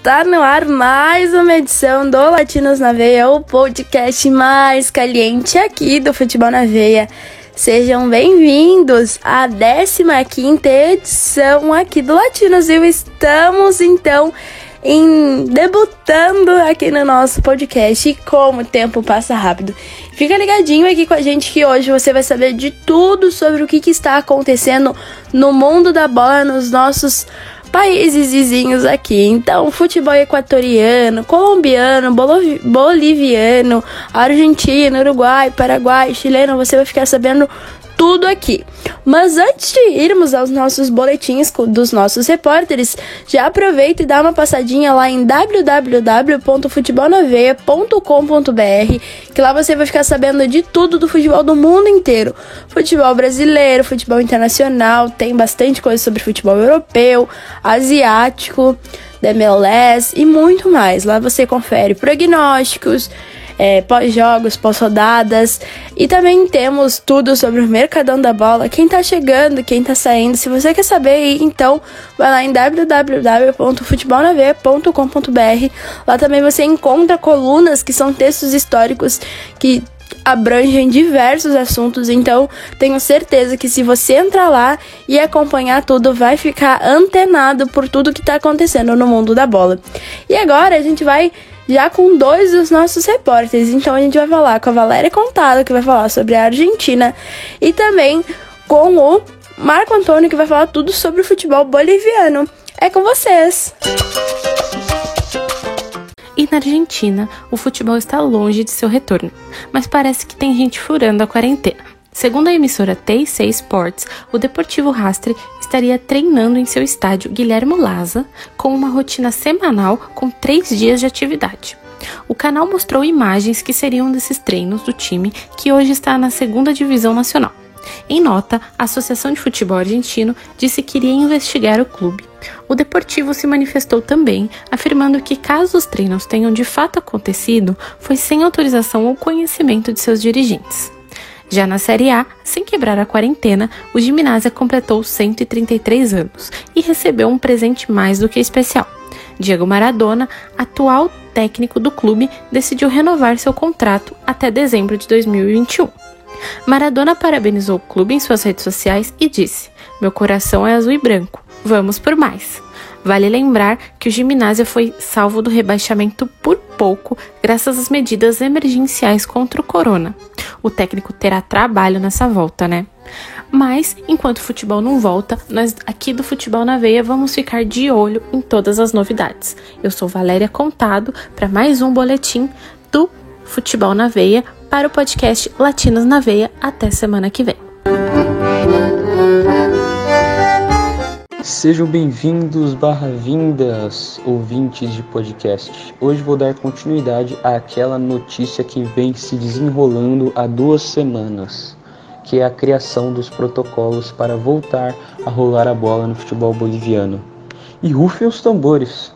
Está no ar mais uma edição do Latinos na Veia, o podcast mais caliente aqui do Futebol na Veia. Sejam bem-vindos à 15ª edição aqui do Latinos e estamos então debutando aqui no nosso podcast e como o tempo passa rápido. Fica ligadinho aqui com a gente que hoje você vai saber de tudo sobre o que está acontecendo no mundo da bola, nos nossos países vizinhos aqui. Então, futebol equatoriano, colombiano, boliviano, argentino, Uruguai, Paraguai, chileno, você vai ficar sabendo tudo aqui. Mas antes de irmos aos nossos boletins dos nossos repórteres, já aproveita e dá uma passadinha lá em www.futebolnaveia.com.br, que lá você vai ficar sabendo de tudo do futebol do mundo inteiro. Futebol brasileiro, futebol internacional, tem bastante coisa sobre futebol europeu, asiático, da MLS e muito mais. Lá você confere prognósticos, pós-jogos, pós-rodadas, e também temos tudo sobre o mercadão da bola, quem tá chegando, quem tá saindo. Se você quer saber, então vai lá em www.futebolnaveia.com.br. Lá também você encontra colunas que são textos históricos que abrangem diversos assuntos, então tenho certeza que se você entrar lá e acompanhar tudo, vai ficar antenado por tudo que tá acontecendo no mundo da bola. E agora a gente vai já com dois dos nossos repórteres. Então a gente vai falar com a Valéria Contado, que vai falar sobre a Argentina, e também com o Marco Antônio, que vai falar tudo sobre o futebol boliviano. É com vocês! E na Argentina, o futebol está longe de seu retorno, mas parece que tem gente furando a quarentena. Segundo a emissora TIC Sports, o Deportivo Rastre estaria treinando em seu estádio Guilherme Laza com uma rotina semanal com 3 dias de atividade. O canal mostrou imagens que seriam desses treinos do time que hoje está na 2ª Divisão Nacional. Em nota, a Associação de Futebol Argentino disse que iria investigar o clube. O Deportivo se manifestou também, afirmando que caso os treinos tenham de fato acontecido, foi sem autorização ou conhecimento de seus dirigentes. Já na Série A, sem quebrar a quarentena, o Gimnasia completou 133 anos e recebeu um presente mais do que especial. Diego Maradona, atual técnico do clube, decidiu renovar seu contrato até dezembro de 2021. Maradona parabenizou o clube em suas redes sociais e disse: "Meu coração é azul e branco, vamos por mais." Vale lembrar que o Gimnasia foi salvo do rebaixamento por pouco graças às medidas emergenciais contra o corona. O técnico terá trabalho nessa volta, né? Mas, enquanto o futebol não volta, nós aqui do Futebol na Veia vamos ficar de olho em todas as novidades. Eu sou Valéria Contado para mais um boletim do Futebol na Veia para o podcast Latinos na Veia. Até semana que vem. Sejam bem-vindos /vindas, ouvintes de podcast. Hoje vou dar continuidade àquela notícia que vem se desenrolando há 2 semanas, que é a criação dos protocolos para voltar a rolar a bola no futebol boliviano. E rufem os tambores!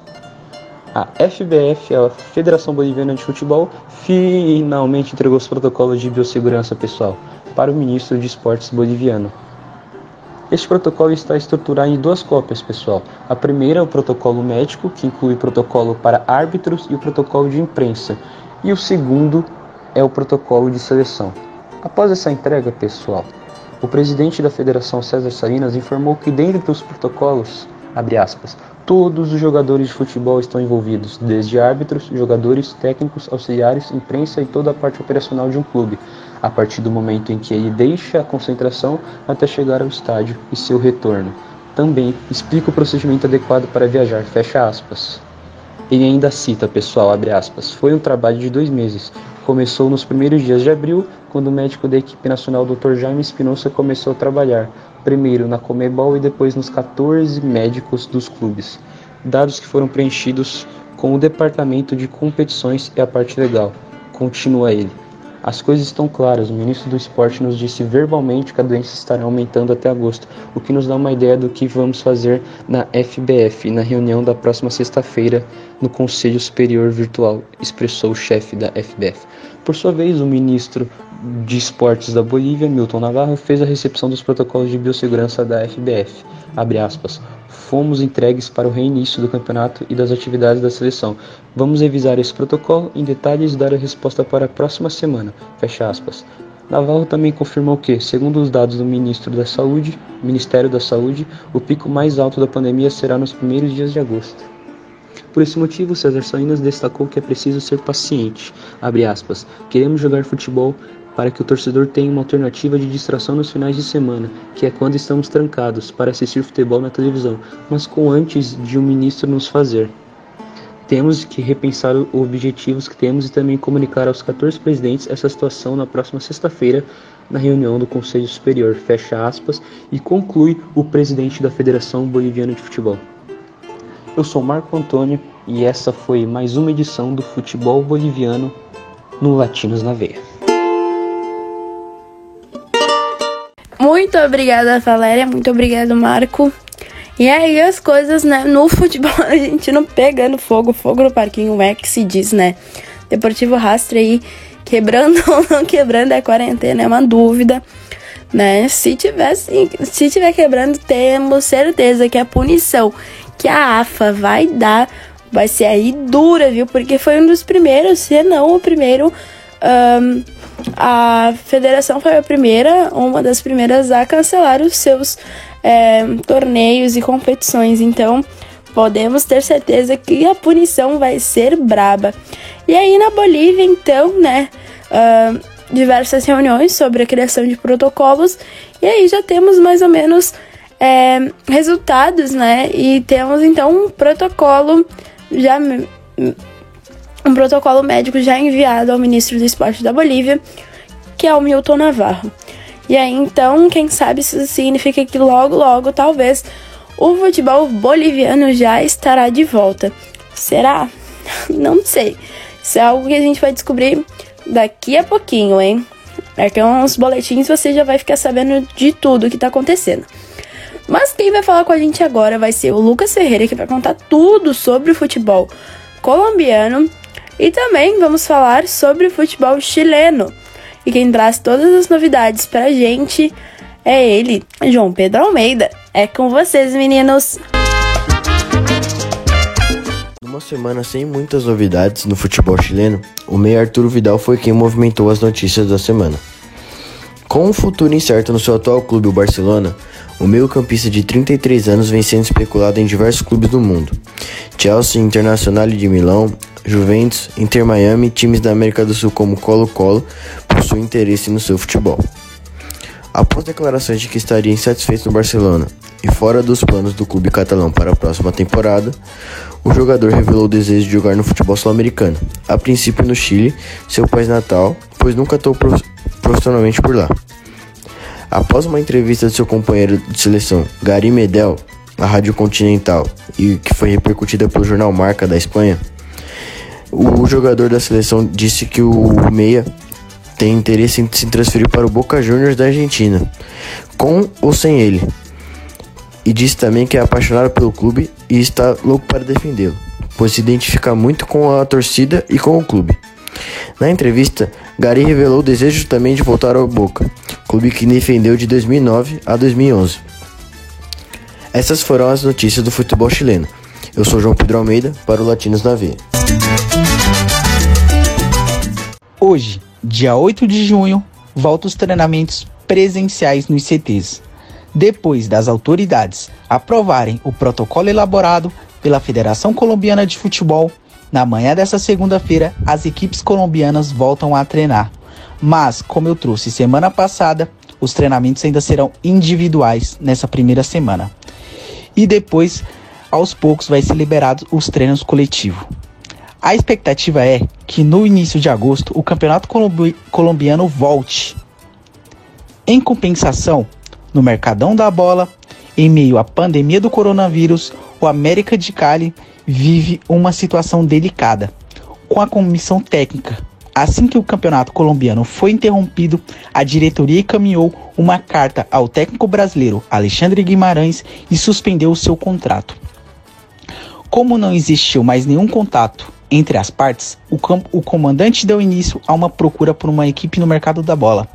A FBF, a Federação Boliviana de Futebol, finalmente entregou os protocolos de biossegurança pessoal para o ministro de Esportes boliviano. Este protocolo está estruturado em 2 cópias, pessoal. A primeira é o protocolo médico, que inclui o protocolo para árbitros e o protocolo de imprensa. E o segundo é o protocolo de seleção. Após essa entrega, pessoal, o presidente da Federação, César Salinas, informou que dentro dos protocolos, abre aspas, todos os jogadores de futebol estão envolvidos, desde árbitros, jogadores, técnicos, auxiliares, imprensa e toda a parte operacional de um clube, a partir do momento em que ele deixa a concentração até chegar ao estádio e seu retorno. Também explica o procedimento adequado para viajar, fecha aspas. Ele ainda cita, pessoal, abre aspas, foi um trabalho de 2 meses. Começou nos primeiros dias de abril, quando o médico da equipe nacional Dr. Jaime Espinosa começou a trabalhar, primeiro na Conmebol e depois nos 14 médicos dos clubes. Dados que foram preenchidos com o departamento de competições e a parte legal. Continua ele. As coisas estão claras, o ministro do esporte nos disse verbalmente que a doença estará aumentando até agosto, o que nos dá uma ideia do que vamos fazer na FBF, na reunião da próxima sexta-feira no Conselho Superior Virtual, expressou o chefe da FBF. Por sua vez, o ministro de Esportes da Bolívia, Milton Navarro, fez a recepção dos protocolos de biossegurança da FBF. Abre aspas. fomos entregues para o reinício do campeonato e das atividades da seleção. Vamos revisar esse protocolo em detalhes e dar a resposta para a próxima semana. Fecha aspas. Navarro também confirmou que, segundo os dados do Ministério da Saúde, o pico mais alto da pandemia será nos primeiros dias de agosto. Por esse motivo, César Salinas destacou que é preciso ser paciente. Abre aspas. Queremos jogar futebol para que o torcedor tenha uma alternativa de distração nos finais de semana, que é quando estamos trancados, para assistir futebol na televisão, mas com antes de o ministro nos fazer. Temos que repensar os objetivos que temos e também comunicar aos 14 presidentes essa situação na próxima sexta-feira, na reunião do Conselho Superior, fecha aspas, e conclui o presidente da Federação Boliviana de Futebol. Eu sou Marco Antônio e essa foi mais uma edição do Futebol Boliviano no Latinos na Veia. Muito obrigada, Valéria. Muito obrigado, Marco. E aí as coisas, né, no futebol a gente não pegando fogo no parquinho, é que se diz, né? Deportivo Rastre aí, quebrando ou não quebrando a quarentena, é uma dúvida, né? Se tiver quebrando, temos certeza que a punição que a AFA vai dar vai ser aí dura, viu? Porque foi um dos primeiros, se não o primeiro, a federação foi uma das primeiras a cancelar os seus torneios e competições, então podemos ter certeza que a punição vai ser braba. E aí na Bolívia, então, né, diversas reuniões sobre a criação de protocolos, e aí já temos mais ou menos resultados, né, e temos então um protocolo médico já enviado ao ministro do Esporte da Bolívia, que é o Milton Navarro. E aí, então, quem sabe isso significa que logo, talvez, o futebol boliviano já estará de volta. Será? Não sei. Isso é algo que a gente vai descobrir daqui a pouquinho, hein? Daqui a uns boletins você já vai ficar sabendo de tudo que tá acontecendo. Mas quem vai falar com a gente agora vai ser o Lucas Ferreira, que vai contar tudo sobre o futebol colombiano. E também vamos falar sobre o futebol chileno. E quem traz todas as novidades pra gente é ele, João Pedro Almeida. É com vocês, meninos! Numa semana sem muitas novidades no futebol chileno, o meia Arturo Vidal foi quem movimentou as notícias da semana. Com um futuro incerto no seu atual clube, o Barcelona, o meio-campista de 33 anos vem sendo especulado em diversos clubes do mundo. Chelsea, Internazionale de Milão, Juventus, Inter Miami, times da América do Sul como Colo-Colo possuem interesse no seu futebol. Após declarações de que estaria insatisfeito no Barcelona e fora dos planos do clube catalão para a próxima temporada, o jogador revelou o desejo de jogar no futebol sul-americano, a princípio no Chile, seu país natal, pois nunca atuou profissionalmente por lá. Após uma entrevista de seu companheiro de seleção, Gary Medel, à Rádio Continental, e que foi repercutida pelo jornal Marca da Espanha, o jogador da seleção disse que o meia tem interesse em se transferir para o Boca Juniors da Argentina, com ou sem ele. E disse também que é apaixonado pelo clube e está louco para defendê-lo, pois se identifica muito com a torcida e com o clube. Na entrevista, Gary revelou o desejo também de voltar ao Boca, clube que defendeu de 2009 a 2011. Essas foram as notícias do futebol chileno. Eu sou João Pedro Almeida, para o Latinos na Veia. Hoje, dia 8 de junho, voltam os treinamentos presenciais nos CTs. Depois das autoridades aprovarem o protocolo elaborado pela Federação Colombiana de Futebol, na manhã dessa segunda-feira, as equipes colombianas voltam a treinar. Mas, como eu trouxe semana passada, os treinamentos ainda serão individuais nessa primeira semana. E depois, aos poucos, vai ser liberado os treinos coletivos. A expectativa é que no início de agosto o campeonato colombiano volte. Em compensação, no Mercadão da Bola, em meio à pandemia do coronavírus, o América de Cali vive uma situação delicada, com a comissão técnica. Assim que o campeonato colombiano foi interrompido, a diretoria encaminhou uma carta ao técnico brasileiro Alexandre Guimarães e suspendeu o seu contrato. Como não existiu mais nenhum contato entre as partes, o comandante deu início a uma procura por uma equipe no mercado da bola.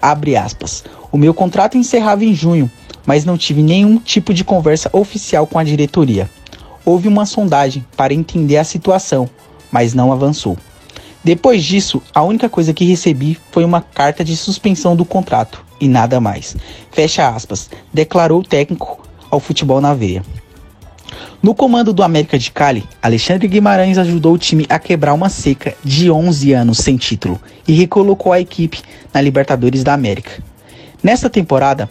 Abre aspas. O meu contrato encerrava em junho, mas não tive nenhum tipo de conversa oficial com a diretoria. Houve uma sondagem para entender a situação, mas não avançou. Depois disso, a única coisa que recebi foi uma carta de suspensão do contrato e nada mais. Fecha aspas, declarou o técnico ao Futebol na Veia. No comando do América de Cali, Alexandre Guimarães ajudou o time a quebrar uma seca de 11 anos sem título e recolocou a equipe na Libertadores da América. Nesta temporada,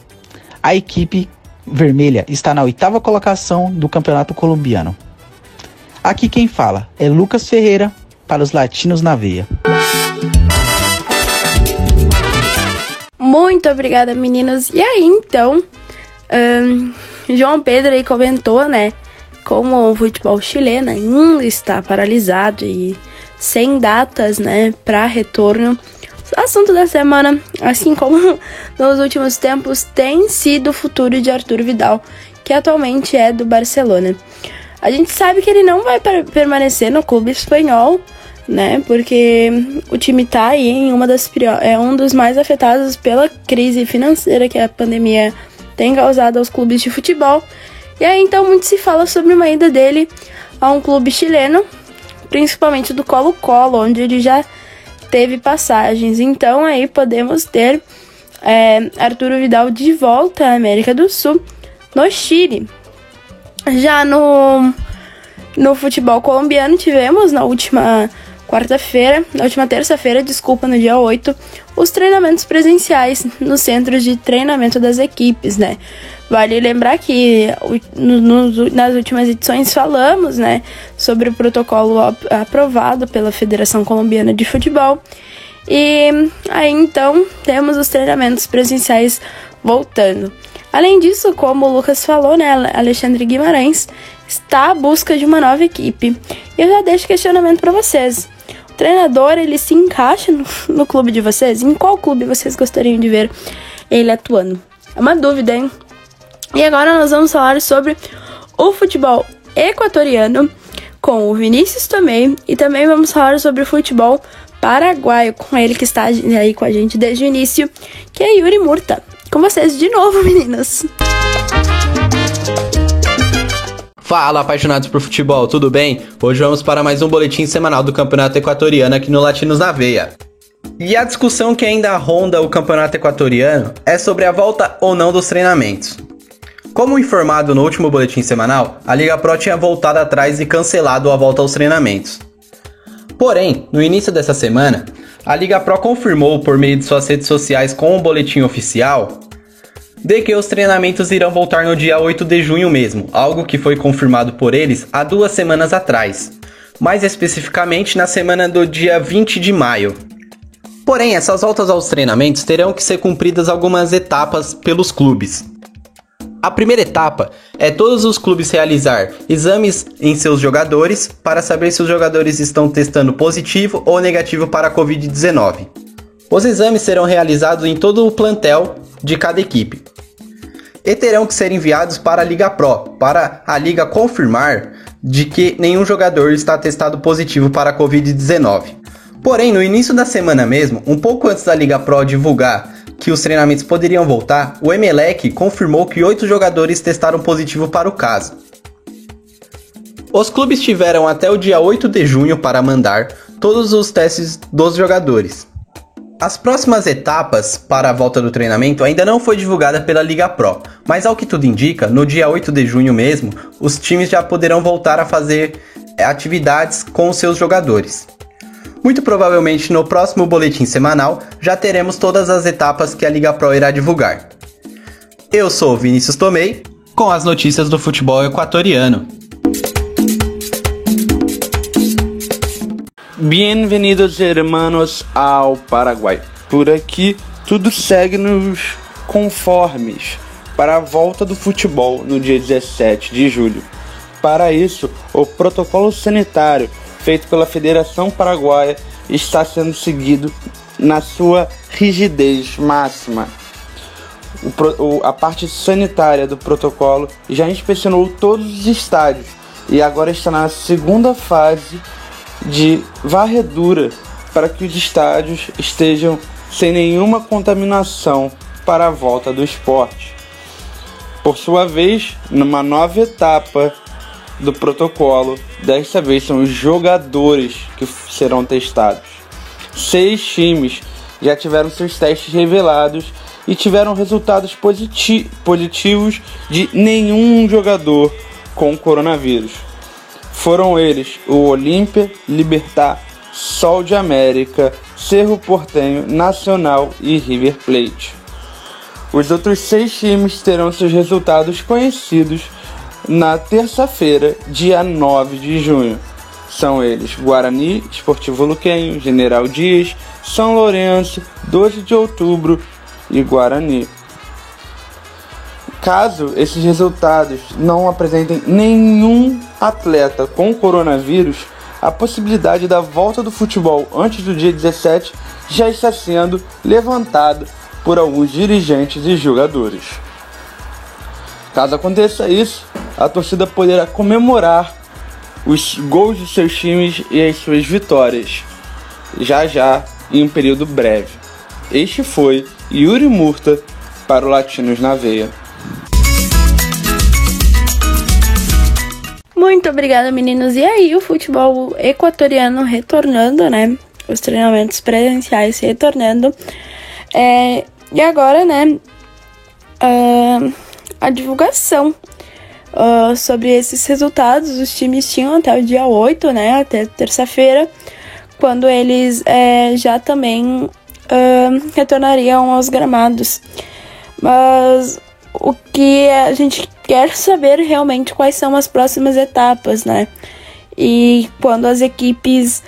a equipe vermelha está na 8ª colocação do Campeonato Colombiano. Aqui quem fala é Lucas Ferreira para os Latinos na Veia. Muito obrigada, meninos. E aí, então, João Pedro aí comentou, né, como o futebol chileno ainda está paralisado e sem datas, né, para retorno. O assunto da semana, assim como nos últimos tempos, tem sido o futuro de Arturo Vidal, que atualmente é do Barcelona. A gente sabe que ele não vai permanecer no clube espanhol, né, porque o time tá aí em um dos mais afetados pela crise financeira que a pandemia tem causado aos clubes de futebol. E aí, então, muito se fala sobre uma ida dele a um clube chileno, principalmente do Colo-Colo, onde ele já teve passagens. Então, aí podemos ter Arturo Vidal de volta à América do Sul, no Chile. Já no futebol colombiano, tivemos na última terça-feira, no dia 8, os treinamentos presenciais nos centros de treinamento das equipes, né? Vale lembrar que nas últimas edições falamos, né, sobre o protocolo aprovado pela Federação Colombiana de Futebol. E aí, então, temos os treinamentos presenciais voltando. Além disso, como o Lucas falou, né, Alexandre Guimarães está à busca de uma nova equipe. E eu já deixo o questionamento para vocês. O treinador, ele se encaixa no clube de vocês? Em qual clube vocês gostariam de ver ele atuando? É uma dúvida, hein? E agora nós vamos falar sobre o futebol equatoriano com o Vinícius Tomei, e também vamos falar sobre o futebol paraguaio com ele que está aí com a gente desde o início, que é Yuri Murta. Com vocês de novo, meninas! Fala, apaixonados por futebol, tudo bem? Hoje vamos para mais um boletim semanal do Campeonato Equatoriano aqui no Latinos na Veia. E a discussão que ainda ronda o Campeonato Equatoriano é sobre a volta ou não dos treinamentos. Como informado no último boletim semanal, a Liga Pro tinha voltado atrás e cancelado a volta aos treinamentos. Porém, no início dessa semana, a Liga Pro confirmou por meio de suas redes sociais com um boletim oficial de que os treinamentos irão voltar no dia 8 de junho mesmo, algo que foi confirmado por eles há 2 semanas atrás, mais especificamente na semana do dia 20 de maio. Porém, essas voltas aos treinamentos terão que ser cumpridas algumas etapas pelos clubes. A primeira etapa é todos os clubes realizar exames em seus jogadores para saber se os jogadores estão testando positivo ou negativo para a Covid-19. Os exames serão realizados em todo o plantel de cada equipe e terão que ser enviados para a Liga Pro, para a Liga confirmar de que nenhum jogador está testado positivo para a Covid-19. Porém, no início da semana mesmo, um pouco antes da Liga Pro divulgar que os treinamentos poderiam voltar, o Emelec confirmou que 8 jogadores testaram positivo para o caso. Os clubes tiveram até o dia 8 de junho para mandar todos os testes dos jogadores. As próximas etapas para a volta do treinamento ainda não foi divulgada pela Liga Pro, mas ao que tudo indica, no dia 8 de junho mesmo, os times já poderão voltar a fazer atividades com os seus jogadores. Muito provavelmente no próximo boletim semanal já teremos todas as etapas que a Liga Pro irá divulgar. Eu sou o Vinícius Tomei, com as notícias do futebol equatoriano. Bem-vindos, hermanos, ao Paraguai. Por aqui, tudo segue nos conformes para a volta do futebol no dia 17 de julho. Para isso, o protocolo sanitário feito pela Federação Paraguaia está sendo seguido na sua rigidez máxima. A parte sanitária do protocolo já inspecionou todos os estádios e agora está na segunda fase de varredura para que os estádios estejam sem nenhuma contaminação para a volta do esporte. Por sua vez, numa nova etapa do protocolo, desta vez são os jogadores que serão testados. 6 times já tiveram seus testes revelados e tiveram resultados positivos de nenhum jogador com coronavírus. Foram eles o Olímpia, Libertad, Sol de América, Cerro Porteño, Nacional e River Plate. Os outros 6 times terão seus resultados conhecidos na terça-feira, dia 9 de junho. São eles Guarani, Esportivo Luquenho, General Dias, São Lourenço, 12 de outubro e Guarani. Caso esses resultados não apresentem nenhum atleta com coronavírus, a possibilidade da volta do futebol antes do dia 17 já está sendo levantada por alguns dirigentes e jogadores. Caso aconteça isso, a torcida poderá comemorar os gols de seus times e as suas vitórias, já em um período breve. Este foi Yuri Murta para o Latinos na Veia. Muito obrigada, meninos. E aí, o futebol equatoriano retornando, né? Os treinamentos presenciais retornando. E agora, né? A divulgação sobre esses resultados. Os times tinham até o dia 8, né? Até terça-feira, quando eles já também retornariam aos gramados. Mas o que a gente quer saber realmente quais são as próximas etapas, né? E quando as equipes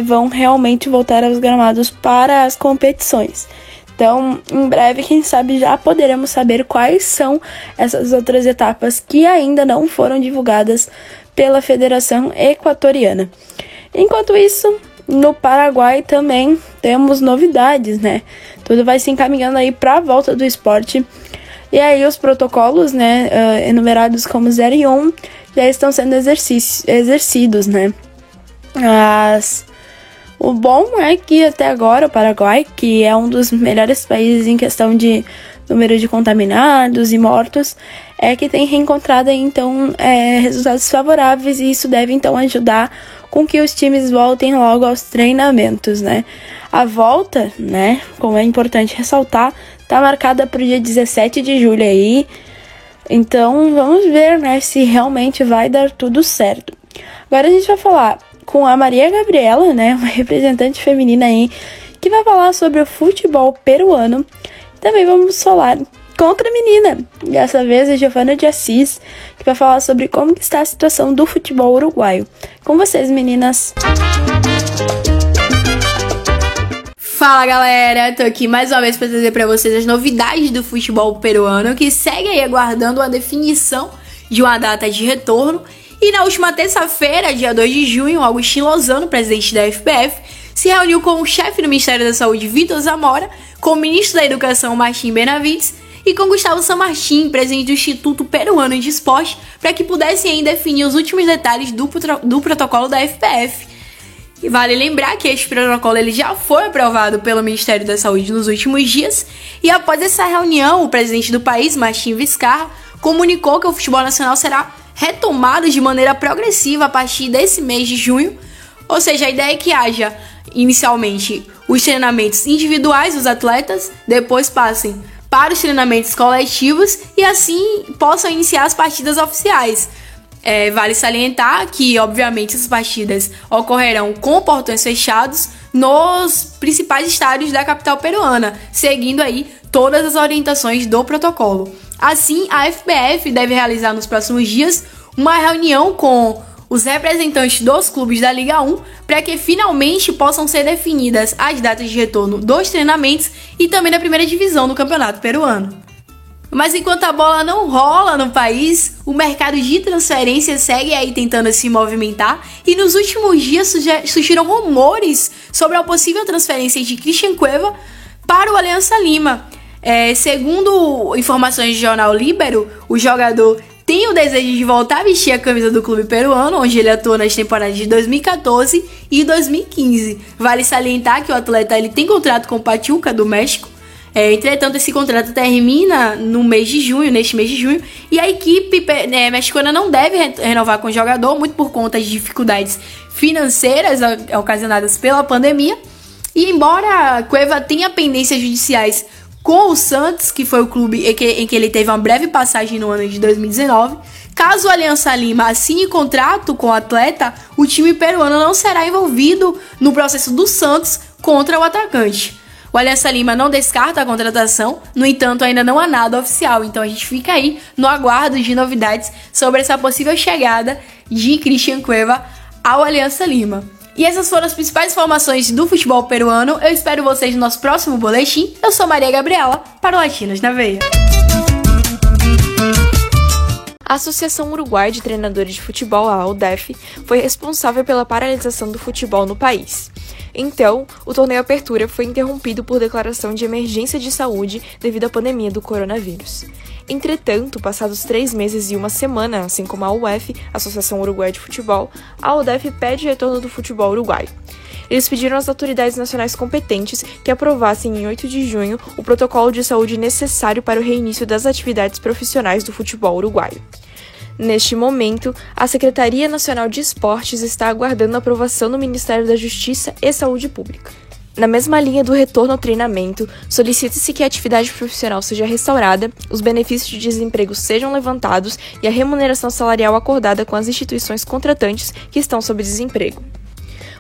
vão realmente voltar aos gramados para as competições. Então, em breve, quem sabe, já poderemos saber quais são essas outras etapas que ainda não foram divulgadas pela Federação Equatoriana. Enquanto isso, no Paraguai também temos novidades, né? Tudo vai se encaminhando aí para a volta do esporte. E aí os protocolos, né, enumerados como 0 e 1, já estão sendo exercidos, né? O bom é que até agora o Paraguai, que é um dos melhores países em questão de número de contaminados e mortos, é que tem reencontrado aí, então resultados favoráveis, e isso deve então ajudar com que os times voltem logo aos treinamentos, né? A volta, né, como é importante ressaltar, tá marcada para o dia 17 de julho aí. Então vamos ver, né, se realmente vai dar tudo certo. Agora a gente vai falar com a Maria Gabriela, né, uma representante feminina aí, que vai falar sobre o futebol peruano. Também vamos falar com outra menina, dessa vez a Giovana de Assis, que vai falar sobre como está a situação do futebol uruguaio. Com vocês, meninas. Fala, galera, tô aqui mais uma vez para trazer para vocês as novidades do futebol peruano, que segue aí aguardando a definição de uma data de retorno. E na última terça-feira, dia 2 de junho, Agustín Lozano, presidente da FPF, se reuniu com o chefe do Ministério da Saúde, Vitor Zamora, com o ministro da Educação, Martim Benavides, e com Gustavo San Martín, presidente do Instituto Peruano de Esporte, para que pudessem aí definir os últimos detalhes do protocolo da FPF. E vale lembrar que este protocolo ele já foi aprovado pelo Ministério da Saúde nos últimos dias, e após essa reunião, o presidente do país, Martim Vizcarra, comunicou que o futebol nacional será retomado de maneira progressiva a partir desse mês de junho, ou seja, a ideia é que haja inicialmente os treinamentos individuais dos atletas, depois passem para os treinamentos coletivos e assim possam iniciar as partidas oficiais. Vale salientar que, obviamente, essas partidas ocorrerão com portões fechados nos principais estádios da capital peruana, seguindo aí todas as orientações do protocolo. Assim, a FPF deve realizar nos próximos dias uma reunião com os representantes dos clubes da Liga 1 para que finalmente possam ser definidas as datas de retorno dos treinamentos e também da primeira divisão do campeonato peruano. Mas enquanto a bola não rola no país, o mercado de transferência segue aí tentando se movimentar, e nos últimos dias surgiram rumores sobre a possível transferência de Christian Cueva para o Alianza Lima. Segundo informações do jornal Libero, o jogador tem o desejo de voltar a vestir a camisa do clube peruano, onde ele atuou nas temporadas de 2014 e 2015. Vale salientar que o atleta ele tem contrato com o Pachuca do México. Entretanto, esse contrato termina neste mês de junho, e a equipe mexicana não deve renovar com o jogador, muito por conta de dificuldades financeiras ocasionadas pela pandemia. E embora Cueva tenha pendências judiciais com o Santos, que foi o clube em que ele teve uma breve passagem no ano de 2019, caso a Aliança Lima assine contrato com o atleta, o time peruano não será envolvido no processo do Santos contra o atacante. O Aliança Lima não descarta a contratação, no entanto ainda não há nada oficial, então a gente fica aí no aguardo de novidades sobre essa possível chegada de Cristian Cueva ao Aliança Lima. E essas foram as principais informações do futebol peruano. Eu espero vocês no nosso próximo boletim. Eu sou Maria Gabriela, para o Latinos na Veia. A Associação Uruguai de Treinadores de Futebol, a AUDEF, foi responsável pela paralisação do futebol no país. Então, o torneio Apertura foi interrompido por declaração de emergência de saúde devido à pandemia do coronavírus. Entretanto, passados 3 meses e 1 semana, assim como a UF, Associação Uruguai de Futebol, a AUDEF pede retorno do futebol uruguaio. Eles pediram às autoridades nacionais competentes que aprovassem em 8 de junho o protocolo de saúde necessário para o reinício das atividades profissionais do futebol uruguaio. Neste momento, a Secretaria Nacional de Esportes está aguardando a aprovação no Ministério da Justiça e Saúde Pública. Na mesma linha do retorno ao treinamento, solicita-se que a atividade profissional seja restaurada, os benefícios de desemprego sejam levantados e a remuneração salarial acordada com as instituições contratantes que estão sob desemprego.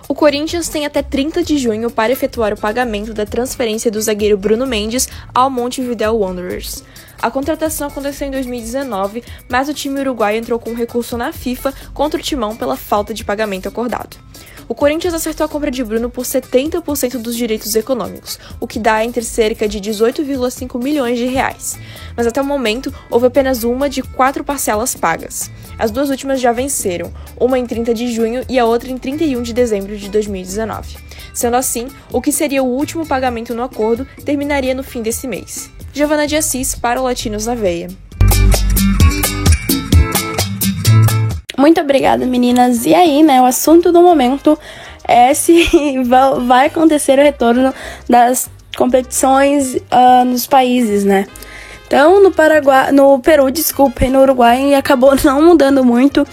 O Corinthians tem até 30 de junho para efetuar o pagamento da transferência do zagueiro Bruno Mendes ao Montevideo Wanderers. A contratação aconteceu em 2019, mas o time uruguaio entrou com um recurso na FIFA contra o Timão pela falta de pagamento acordado. O Corinthians acertou a compra de Bruno por 70% dos direitos econômicos, o que dá entre cerca de 18,5 milhões de reais. Mas até o momento, houve apenas uma de 4 parcelas pagas. As 2 últimas já venceram, uma em 30 de junho e a outra em 31 de dezembro de 2019. Sendo assim, o que seria o último pagamento no acordo terminaria no fim desse mês. Giovana de Assis para o Latinos na Veia. Muito obrigada, meninas. E aí, o assunto do momento é se vai acontecer o retorno das competições nos países, Então, no Peru, e no Uruguai acabou não mudando muito.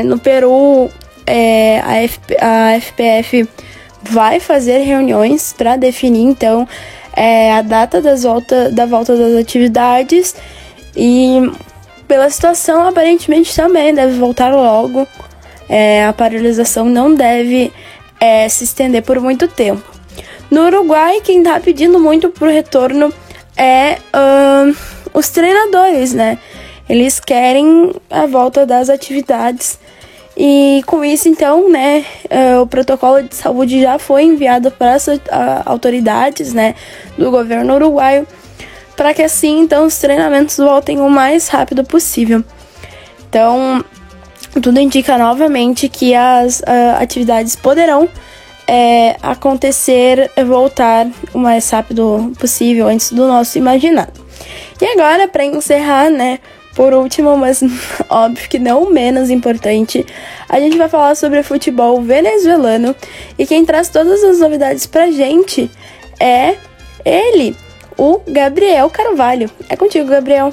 No Peru, a FPF vai fazer reuniões para definir, então, a data da volta das atividades e... Pela situação, aparentemente também deve voltar logo. A paralisação não deve se estender por muito tempo. No Uruguai, quem está pedindo muito pro retorno é os treinadores, Eles querem a volta das atividades. E com isso, então, o protocolo de saúde já foi enviado para as autoridades, do governo uruguaio, para que assim, então, os treinamentos voltem o mais rápido possível. Então, tudo indica novamente que as atividades poderão voltar o mais rápido possível, antes do nosso imaginado. E agora, para encerrar, por último, mas óbvio que não menos importante, a gente vai falar sobre o futebol venezuelano, e quem traz todas as novidades pra gente é ele, o Gabriel Carvalho. É contigo, Gabriel.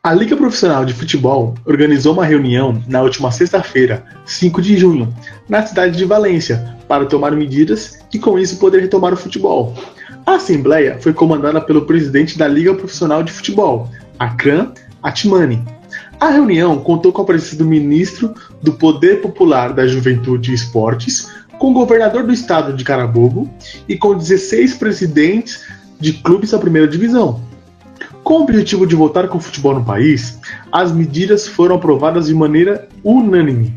A Liga Profissional de Futebol organizou uma reunião na última sexta-feira, 5 de junho, na cidade de Valência, para tomar medidas e com isso poder retomar o futebol. A assembleia foi comandada pelo presidente da Liga Profissional de Futebol, Akram Atmani. A reunião contou com a presença do ministro do Poder Popular da Juventude e Esportes, com o governador do estado de Carabobo e com 16 presidentes de clubes da primeira divisão. Com o objetivo de voltar com o futebol no país, as medidas foram aprovadas de maneira unânime.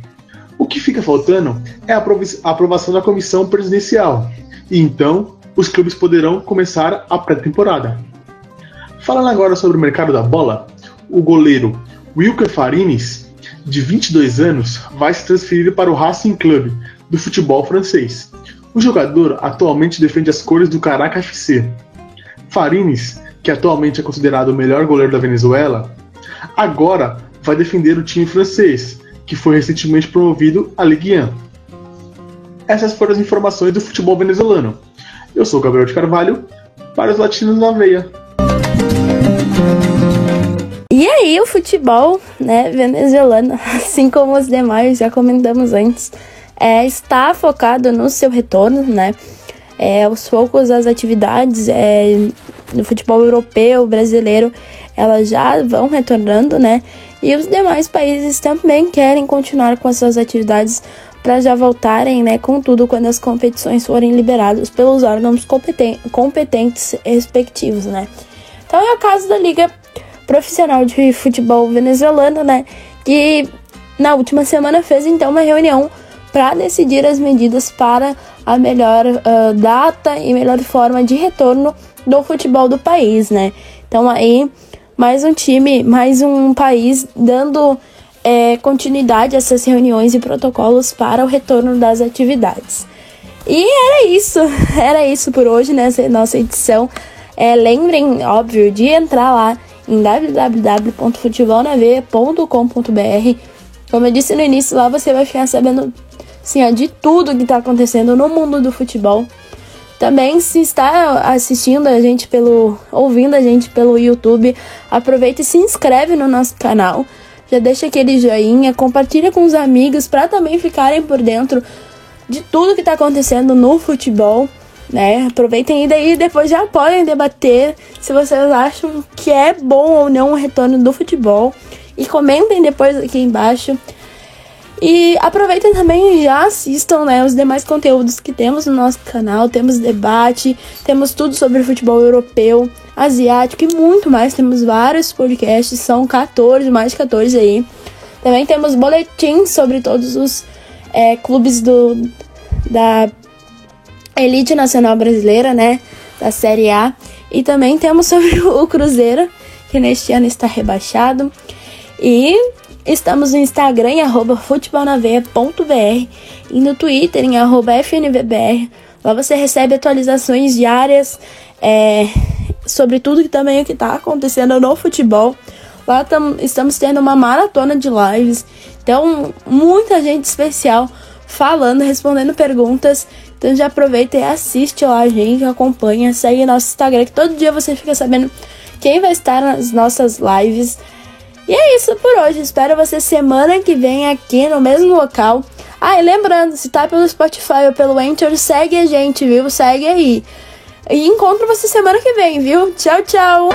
O que fica faltando é a aprovação da comissão presidencial, e então os clubes poderão começar a pré-temporada. Falando agora sobre o mercado da bola, o goleiro Wilker Farines, de 22 anos, vai se transferir para o Racing Club do futebol francês. O jogador atualmente defende as cores do Caracas FC. Farines, que atualmente é considerado o melhor goleiro da Venezuela, agora vai defender o time francês, que foi recentemente promovido à Ligue 1. essas foram as informações do futebol venezuelano. Eu sou o Gabriel de Carvalho, para os Latinos na Veia. E aí, o futebol, venezuelano, assim como os demais, já comentamos antes, está focado no seu retorno, aos poucos as atividades no futebol europeu, brasileiro, elas já vão retornando, e os demais países também querem continuar com as suas atividades para já voltarem, com tudo quando as competições forem liberadas pelos órgãos competentes respectivos, Então é o caso da Liga Profissional de Futebol Venezuelano, que na última semana fez então uma reunião para decidir as medidas para a melhor data e melhor forma de retorno do futebol do país, Então aí, mais um país dando continuidade a essas reuniões e protocolos para o retorno das atividades. E era isso por hoje nessa nossa edição. Lembrem, óbvio, de entrar lá em www.futebolnaveia.com.br. Como eu disse no início, lá você vai ficar sabendo de tudo que está acontecendo no mundo do futebol. Também, se está ouvindo a gente pelo YouTube, aproveita e se inscreve no nosso canal. Já deixa aquele joinha, compartilha com os amigos para também ficarem por dentro de tudo que está acontecendo no futebol. Aproveitem e daí depois já podem debater se vocês acham que é bom ou não o retorno do futebol. E comentem depois aqui embaixo. E aproveitem também e já assistam os demais conteúdos que temos no nosso canal. Temos debate, temos tudo sobre futebol europeu, asiático e muito mais. Temos vários podcasts, são 14, mais de 14 aí. Também temos boletins sobre todos os clubes da Elite Nacional Brasileira, da Série A. E também temos sobre o Cruzeiro, que neste ano está rebaixado. E estamos no Instagram em @futebolnaveia.br e no Twitter em @FNVBR. Lá você recebe atualizações diárias sobre tudo que também está acontecendo no futebol. Lá estamos tendo uma maratona de lives. Então, muita gente especial falando, respondendo perguntas. Então já aproveita e assiste lá a gente, acompanha, segue nosso Instagram, que todo dia você fica sabendo quem vai estar nas nossas lives. E é isso por hoje, espero você semana que vem aqui no mesmo local. E lembrando, se tá pelo Spotify ou pelo Anchor, segue a gente, viu? Segue aí. E encontro você semana que vem, viu? Tchau, tchau!